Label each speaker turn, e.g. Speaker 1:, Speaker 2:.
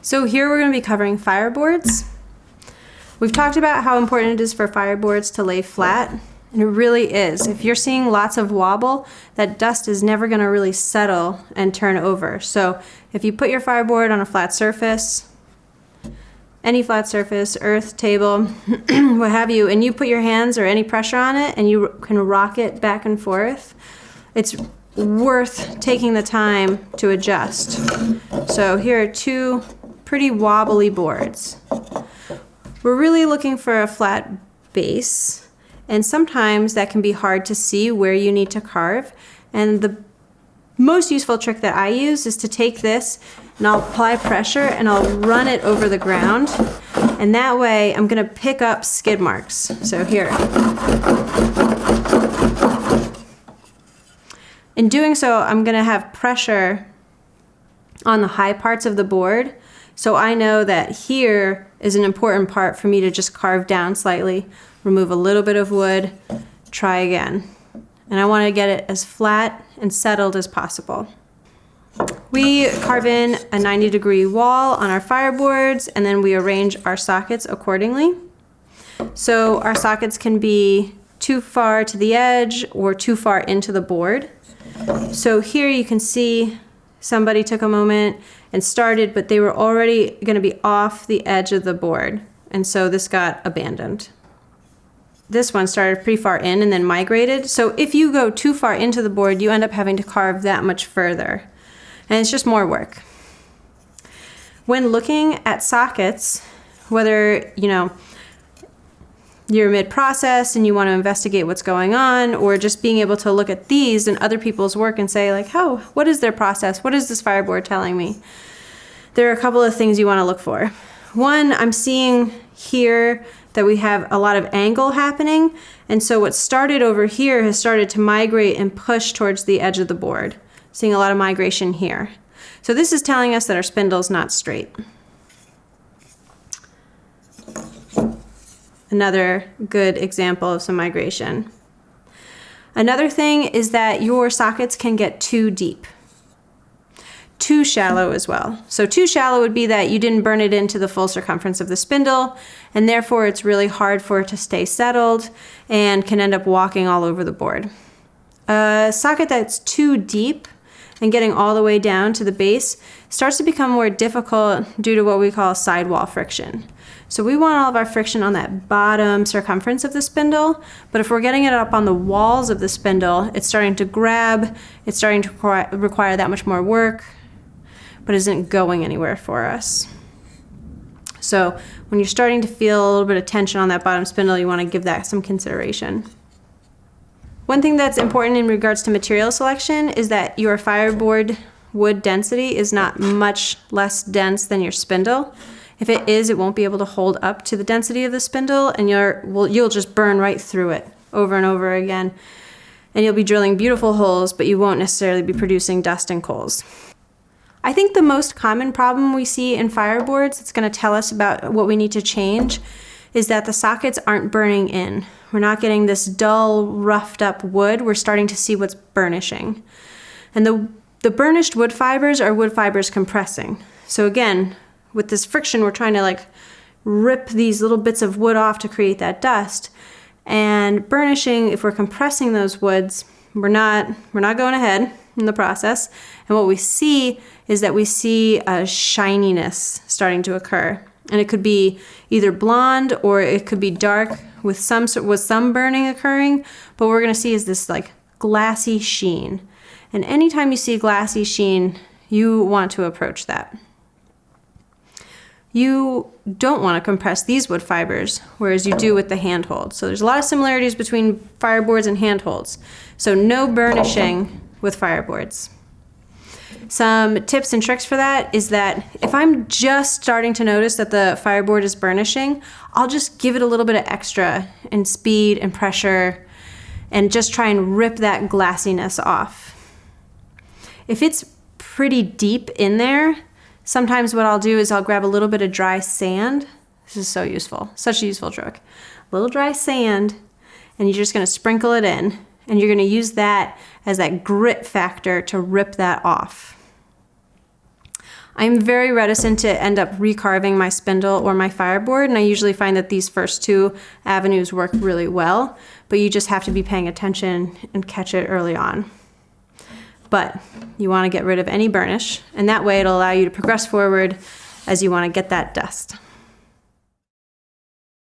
Speaker 1: So here we're going to be covering fireboards. We've talked about how important it is for fireboards to lay flat, and it really is. If you're seeing lots of wobble, that dust is never going to really settle and turn over. So if you put your fireboard on a flat surface, any flat surface, earth, table, what have you, and you put your hands or any pressure on it and you can rock it back and forth, it's worth taking the time to adjust. So here are two pretty wobbly boards. We're really looking for a flat base, and sometimes that can be hard to see where you need to carve. And the most useful trick that I use is to take this and I'll apply pressure and I'll run it over the ground, and that way I'm going to pick up skid marks. So here. In doing so, I'm going to have pressure on the high parts of the board, so I know that here is an important part for me to just carve down slightly, remove a little bit of wood, try again. And I want to get it as flat and settled as possible. We carve in a 90-degree wall on our fireboards, and then we arrange our sockets accordingly. So our sockets can be too far to the edge or too far into the board. So here you can see somebody took a moment and started, but they were already going to be off the edge of the board, and so this got abandoned. This one started pretty far in and then migrated. So if you go too far into the board, you end up having to carve that much further, and it's just more work. When looking at sockets, whether you're mid-process and you want to investigate what's going on, or just being able to look at these and other people's work and say like, oh, what is their process? What is this fireboard telling me? There are a couple of things you want to look for. One, I'm seeing here that we have a lot of angle happening, and so what started over here has started to migrate and push towards the edge of the board. Seeing a lot of migration here. So this is telling us that our spindle's not straight. Another good example of some migration. Another thing is that your sockets can get too deep. Too shallow as well. So too shallow would be that you didn't burn it into the full circumference of the spindle, and therefore it's really hard for it to stay settled and can end up walking all over the board. A socket that's too deep and getting all the way down to the base starts to become more difficult due to what we call sidewall friction. So we want all of our friction on that bottom circumference of the spindle, but if we're getting it up on the walls of the spindle, it's starting to grab, it's starting to require that much more work, but isn't going anywhere for us. So when you're starting to feel a little bit of tension on that bottom spindle, you want to give that some consideration. One thing that's important in regards to material selection is that your fireboard wood density is not much less dense than your spindle. If it is, it won't be able to hold up to the density of the spindle, and you'll just burn right through it over and over again. And you'll be drilling beautiful holes, but you won't necessarily be producing dust and coals. I think the most common problem we see in fireboards that's going to tell us about what we need to change is that the sockets aren't burning in. We're not getting this dull, roughed up wood. We're starting to see what's burnishing. And the burnished wood fibers are wood fibers compressing. So again, with this friction, we're trying to rip these little bits of wood off to create that dust. And burnishing, if we're compressing those woods, we're not going ahead in the process. And what we see is that we see a shininess starting to occur. And it could be either blonde or it could be dark with some burning occurring. But what we're going to see is this glassy sheen. And anytime you see glassy sheen, you want to approach that. You don't want to compress these wood fibers, whereas you do with the handhold. So there's a lot of similarities between fireboards and handholds. So no burnishing with fireboards. Some tips and tricks for that is that if I'm just starting to notice that the fireboard is burnishing, I'll just give it a little bit of extra in speed and pressure and just try and rip that glassiness off. If it's pretty deep in there, sometimes what I'll do is I'll grab a little bit of dry sand. This is so useful, such a useful trick. A little dry sand, and you're just going to sprinkle it in, and you're going to use that as that grit factor to rip that off. I'm very reticent to end up recarving my spindle or my fireboard, and I usually find that these first two avenues work really well, but you just have to be paying attention and catch it early on. But you want to get rid of any burnish, and that way it'll allow you to progress forward as you want to get that dust.